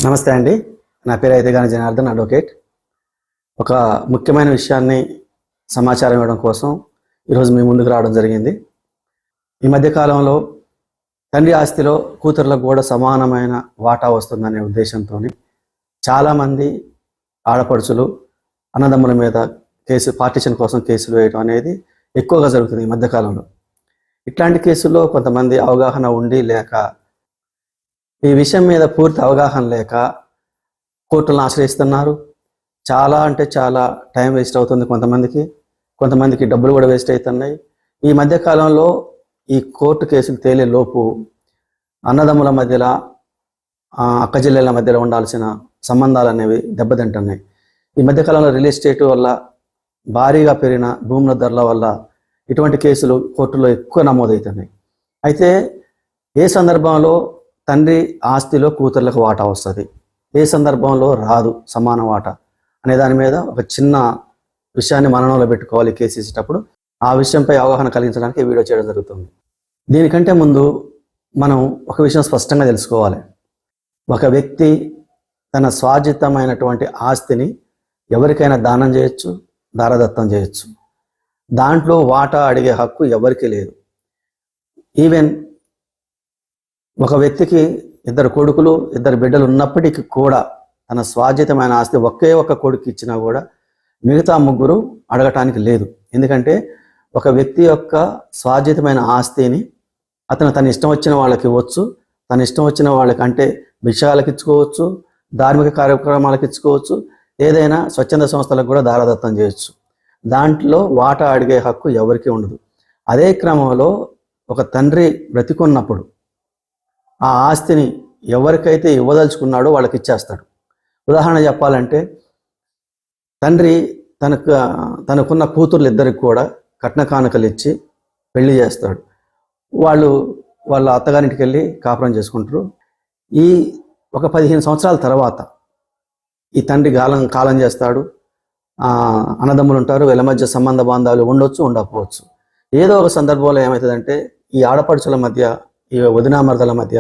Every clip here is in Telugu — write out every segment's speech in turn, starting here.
నమస్తే అండి. నా పేరు అయితేగాని జనార్దన్, అడ్వకేట్. ఒక ముఖ్యమైన విషయాన్ని సమాచారం ఇవ్వడం కోసం ఈరోజు మీ ముందుకు రావడం జరిగింది. ఈ మధ్యకాలంలో తండ్రి ఆస్తిలో కూతుర్లకు కూడా సమానమైన వాటా వస్తుందనే ఉద్దేశంతో చాలామంది ఆడపడుచులు అన్నదమ్ముల మీద పార్టీషన్ కోసం కేసులు వేయడం అనేది ఎక్కువగా జరుగుతుంది ఈ మధ్యకాలంలో. ఇట్లాంటి కేసుల్లో కొంతమంది అవగాహన ఉండి లేక, ఈ విషయం మీద పూర్తి అవగాహన లేక కోర్టులను ఆశ్రయిస్తున్నారు. చాలా అంటే చాలా టైం వేస్ట్ అవుతుంది కొంతమందికి డబ్బులు కూడా వేస్ట్ అవుతున్నాయి. ఈ మధ్యకాలంలో ఈ కోర్టు కేసులు తేలే లోపు అన్నదమ్ముల మధ్యలో, అక్కచెల్లెళ్ళ మధ్యలో ఉండాల్సిన సంబంధాలు అనేవి దెబ్బతింటున్నాయి. ఈ మధ్యకాలంలో రియల్ ఎస్టేట్ వల్ల భారీగా పెరిగిన భూముల ధరల వల్ల ఇటువంటి కేసులు కోర్టులో ఎక్కువ నమోదవుతున్నాయి. అయితే ఏ సందర్భంలో తండ్రి ఆస్తిలో కూతుర్లకు వాటా వస్తుంది, ఏ సందర్భంలో రాదు సమాన వాటా అనే దాని మీద ఒక చిన్న విషయాన్ని మననంలో పెట్టుకోవాలి కేసు ఇచ్చేటప్పుడు. ఆ విషయంపై అవగాహన కలిగించడానికి ఈ వీడియో చేయడం జరుగుతుంది. దీనికంటే ముందు మనం ఒక విషయం స్పష్టంగా తెలుసుకోవాలి. ఒక వ్యక్తి తన స్వార్జితమైనటువంటి ఆస్తిని ఎవరికైనా దానం చేయొచ్చు, దారదత్తం చేయొచ్చు. దాంట్లో వాటా అడిగే హక్కు ఎవరికీ లేదు. ఈవెన్ ఒక వ్యక్తికి ఇద్దరు కొడుకులు, ఇద్దరు బిడ్డలు ఉన్నప్పటికీ కూడా తన స్వార్జితమైన ఆస్తి ఒకే ఒక కొడుకు ఇచ్చినా కూడా మిగతా ముగ్గురు అడగటానికి లేదు. ఎందుకంటే ఒక వ్యక్తి యొక్క స్వార్జితమైన ఆస్తిని అతను తన ఇష్టం వచ్చిన వాళ్ళకి ఇవ్వచ్చు, తన ఇష్టం వచ్చిన వాళ్ళకి అంటే భిక్షాలకు ఇచ్చుకోవచ్చు, ధార్మిక కార్యక్రమాలకు ఇచ్చుకోవచ్చు, ఏదైనా స్వచ్ఛంద సంస్థలకు కూడా దారదత్తం చేయొచ్చు. దాంట్లో వాటా అడిగే హక్కు ఎవరికీ ఉండదు. అదే క్రమంలో ఒక తండ్రి బ్రతికున్నప్పుడు ఆ ఆస్తిని ఎవరికైతే ఇవ్వదలుచుకున్నాడో వాళ్ళకి ఇచ్చేస్తాడు. ఉదాహరణ చెప్పాలంటే, తండ్రి తనకున్న కూతుర్లు ఇద్దరికి కూడా కట్న కానుకలు ఇచ్చి పెళ్లి చేస్తాడు. వాళ్ళ అత్తగారింటికి వెళ్ళి కాపురం చేసుకుంటారు. ఈ ఒక 15 సంవత్సరాల తర్వాత ఈ తండ్రి కాలం చేస్తాడు. అన్నదమ్ములు ఉంటారు, వీళ్ళ మధ్య సంబంధ బాంధాలు ఉండొచ్చు, ఉండకపోవచ్చు. ఏదో ఒక సందర్భంలో ఏమవుతుందంటే, ఈ ఆడపడుచుల మధ్య, ఈ వదినామర్దల మధ్య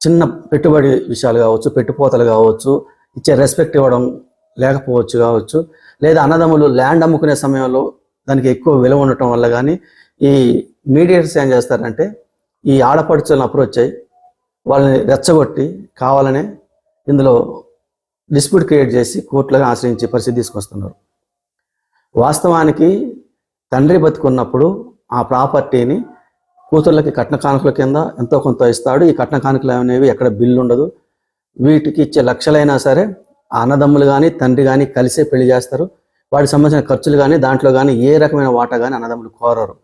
చిన్న పెట్టుబడి విషయాలు కావచ్చు, పెట్టుపోతలు కావచ్చు, ఇచ్చే రెస్పెక్ట్ ఇవ్వడం లేకపోవచ్చు కావచ్చు, లేదా అన్నదమ్ములు ల్యాండ్ అమ్ముకునే సమయంలో దానికి ఎక్కువ విలువ ఉండటం వల్ల కానీ ఈ మీడియేటర్స్ ఏం చేస్తారంటే, ఈ ఆడపడుచులను అప్రోచ్ అయ్యి వాళ్ళని రెచ్చగొట్టి కావాలనే ఇందులో డిస్ప్యూట్ క్రియేట్ చేసి కోర్టులను ఆశ్రయించే పరిస్థితి తీసుకొస్తున్నారు. వాస్తవానికి తండ్రి బతుకున్నప్పుడు ఆ ప్రాపర్టీని కూతుర్లకి కట్న కానుకల కింద ఎంతో కొంత ఇస్తాడు. ఈ కట్న కానుకలు అనేవి ఎక్కడ బిల్లు ఉండదు. వీటికి ఇచ్చే లక్షలైనా సరే ఆ అన్నదమ్ములు కానీ తండ్రి కానీ కలిసే పెళ్లి చేస్తారు. వాటికి సంబంధించిన ఖర్చులు కానీ దాంట్లో కానీ ఏ రకమైన వాటా కానీ అన్నదమ్ములు కోరరు.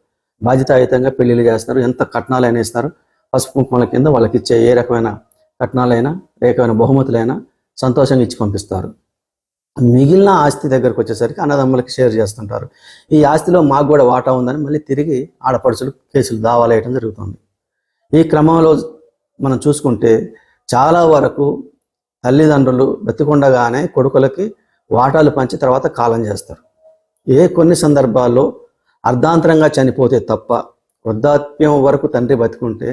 బాధ్యతాయుతంగా పెళ్లిళ్ళు చేస్తారు. ఎంత కట్నాలైనా ఇస్తారు. పసుపు కుంకుమల కింద వాళ్ళకి ఇచ్చే ఏ రకమైన కట్నాలైనా, ఏ రకమైన బహుమతులైనా సంతోషంగా ఇచ్చి పంపిస్తారు. మిగిలిన ఆస్తి దగ్గరకు వచ్చేసరికి అన్నదమ్ములకి షేర్ చేస్తుంటారు. ఈ ఆస్తిలో మాకు కూడా వాటా ఉందని మళ్ళీ తిరిగి ఆడపడుచులు కేసులు దావాలేయటం జరుగుతుంది. ఈ క్రమంలో మనం చూసుకుంటే చాలా వరకు తల్లిదండ్రులు బ్రతికుండగానే కొడుకులకి వాటాలు పంచి తర్వాత కాలం చేస్తారు. కొన్ని సందర్భాల్లో అర్ధాంతరంగా చనిపోతే తప్ప వృద్ధాప్యం వరకు తండ్రి బతికుంటే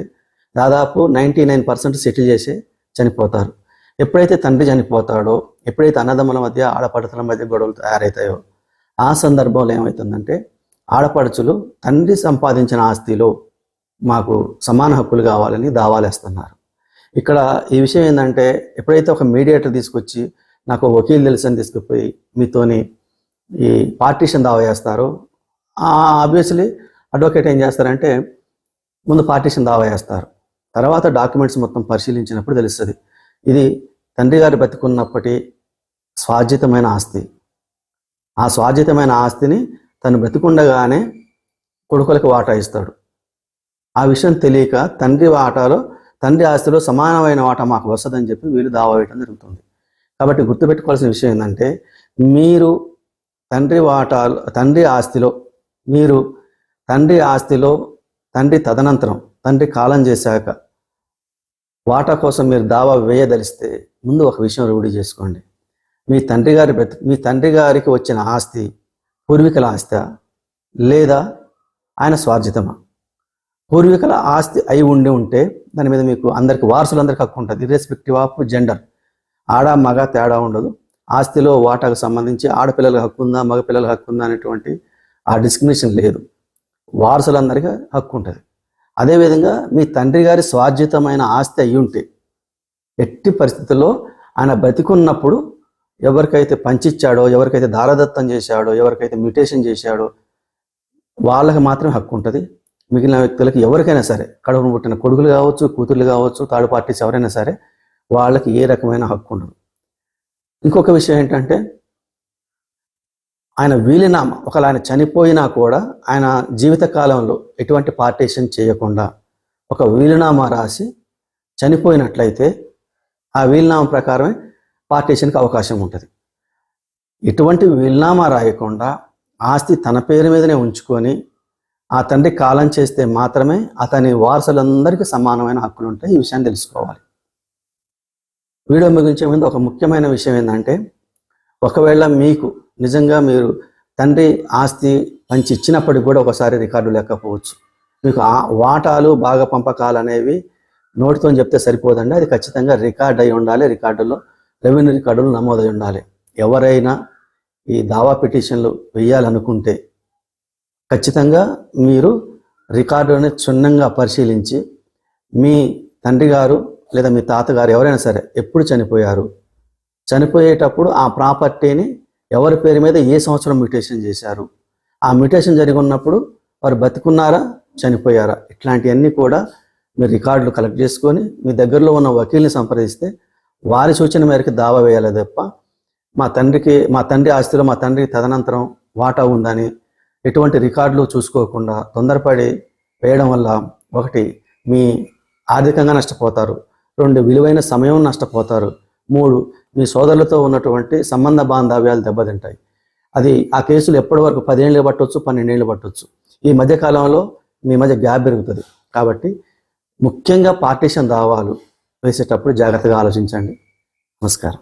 దాదాపు 99% సెటిల్ చేసి చనిపోతారు. ఎప్పుడైతే తండ్రి చనిపోతాడో, ఎప్పుడైతే అన్నదమ్ముల మధ్య, ఆడపడుచుల మధ్య గొడవలు తయారవుతాయో ఆ సందర్భంలో ఏమవుతుందంటే, ఆడపడుచులు తండ్రి సంపాదించిన ఆస్తిలో మాకు సమాన హక్కులు కావాలని దావాలేస్తున్నారు. ఇక్కడ ఈ విషయం ఏంటంటే, ఎప్పుడైతే ఒక మీడియేటర్ తీసుకొచ్చి నాకు వకీలు తెలుసని తీసుకుపోయి మీతోని ఈ పార్టీషన్ దావా చేస్తారో, ఆబ్వియస్లీ అడ్వకేట్ ఏం చేస్తారంటే ముందు పార్టీషన్ దావా చేస్తారు. తర్వాత డాక్యుమెంట్స్ మొత్తం పరిశీలించినప్పుడు తెలుస్తుంది ఇది తండ్రి గారు బతికున్నప్పటి స్వార్జితమైన ఆస్తి. ఆ స్వార్జితమైన ఆస్తిని తను బ్రతికుండగానే కొడుకులకు వాటా ఇస్తాడు. ఆ విషయం తెలియక తండ్రి ఆస్తిలో సమానమైన వాటా మాకు వస్తుందని చెప్పి వీళ్ళు దావా వేయడం జరుగుతుంది. కాబట్టి గుర్తుపెట్టుకోవాల్సిన విషయం ఏంటంటే, మీరు తండ్రి ఆస్తిలో తండ్రి తదనంతరం, తండ్రి కాలం చేశాక వాటా కోసం మీరు దావా వేయదలిస్తే ముందు ఒక విషయం రూఢి చేసుకోండి. మీ తండ్రి గారికి వచ్చిన ఆస్తి పూర్వీకుల ఆస్తి లేదా ఆయన స్వార్జితమా? పూర్వీకుల ఆస్తి అయి ఉంటే దాని మీద మీకు అందరికి వారసులందరికీ హక్కు ఉంటుంది, ఇర్రెస్పెక్టివ్ ఆఫ్ జెండర్. ఆడ మగ తేడా ఉండదు. ఆస్తిలో వాటాకు సంబంధించి ఆడపిల్లలకు హక్కు ఉందా, మగపిల్లలకు హక్కు ఉందా అనేటువంటి ఆ డిస్క్రిమినేషన్ లేదు. వారసులందరికీ హక్కు ఉంటుంది. అదేవిధంగా మీ తండ్రి గారి స్వార్జితమైన ఆస్తి అయి ఉంటే ఎట్టి పరిస్థితుల్లో ఆయన బతికున్నప్పుడు ఎవరికైతే పంచిచ్చాడో, ఎవరికైతే దారదత్తం చేశాడో, ఎవరికైతే మ్యూటేషన్ చేశాడో వాళ్ళకి మాత్రమే హక్కు ఉంటుంది. మిగిలిన వ్యక్తులకి ఎవరికైనా సరే, కడుపును పుట్టిన కొడుకులు కావచ్చు, కూతుర్లు కావచ్చు, థర్డ్ పార్టీస్ ఎవరైనా సరే వాళ్ళకి ఏ రకమైన హక్కు ఉండదు. ఇంకొక విషయం ఏంటంటే, ఆయన వీలునామా ఒకవేళ ఆయన చనిపోయినా కూడా ఆయన జీవితకాలంలో ఎటువంటి పార్టీషన్ చేయకుండా ఒక వీలునామా రాసి చనిపోయినట్లయితే ఆ వీలునామా ప్రకారమే పార్టీషన్కి అవకాశం ఉంటుంది. ఎటువంటి వీలునామా రాయకుండా ఆస్తి తన పేరు మీదనే ఉంచుకొని ఆ తండ్రి కాలం చేస్తే మాత్రమే అతని వారసులందరికీ సమానమైన హక్కులు ఉంటాయి. ఈ విషయాన్ని తెలుసుకోవాలి. వీడియో ముగించే ముందు ఒక ముఖ్యమైన విషయం ఏంటంటే, ఒకవేళ మీకు నిజంగా మీరు తండ్రి ఆస్తి పంచి ఇచ్చినప్పటికి కూడా ఒకసారి రికార్డు లేకపోవచ్చు. మీకు వాటాలు భాగ పంపకాలు అనేవి నోటితో చెప్తే సరిపోదండి. అది ఖచ్చితంగా రికార్డ్ అయి ఉండాలి. రికార్డుల్లో రెవెన్యూ రికార్డులు నమోదై ఉండాలి. ఎవరైనా ఈ దావా పిటిషన్లు వేయాలనుకుంటే ఖచ్చితంగా మీరు రికార్డుని క్షుణ్ణంగా పరిశీలించి మీ తండ్రి గారు లేదా మీ తాతగారు ఎవరైనా సరే ఎప్పుడు చనిపోయారు, చనిపోయేటప్పుడు ఆ ప్రాపర్టీని ఎవరి పేరు మీద ఏ సంవత్సరం మ్యూటేషన్ చేశారు, ఆ మ్యూటేషన్ జరిగి ఉన్నప్పుడు వారు బతికున్నారా చనిపోయారా, ఇట్లాంటివన్నీ కూడా మీరు రికార్డులు కలెక్ట్ చేసుకొని మీ దగ్గరలో ఉన్న వకీల్ని సంప్రదిస్తే వారి సూచన మేరకు దావా వేయాలి తప్ప మా తండ్రి ఆస్తిలో మా తండ్రికి తదనంతరం వాటా ఉందని ఎటువంటి రికార్డులు చూసుకోకుండా తొందరపడి వేయడం వల్ల ఒకటి మీ ఆర్థికంగా నష్టపోతారు, 2 విలువైన సమయం నష్టపోతారు, 3 మీ సోదరులతో ఉన్నటువంటి సంబంధ బాంధవ్యాలు దెబ్బతింటాయి. అది ఆ కేసులు ఎప్పటి వరకు 10 ఏళ్ళు పట్టవచ్చు, 12 ఏళ్ళు పట్టవచ్చు. ఈ మధ్యకాలంలో మీ మధ్య గ్యాప్ పెరుగుతుంది. కాబట్టి ముఖ్యంగా పార్టీషన్ దావాలు వేసేటప్పుడు జాగ్రత్తగా ఆలోచించండి. నమస్కారం.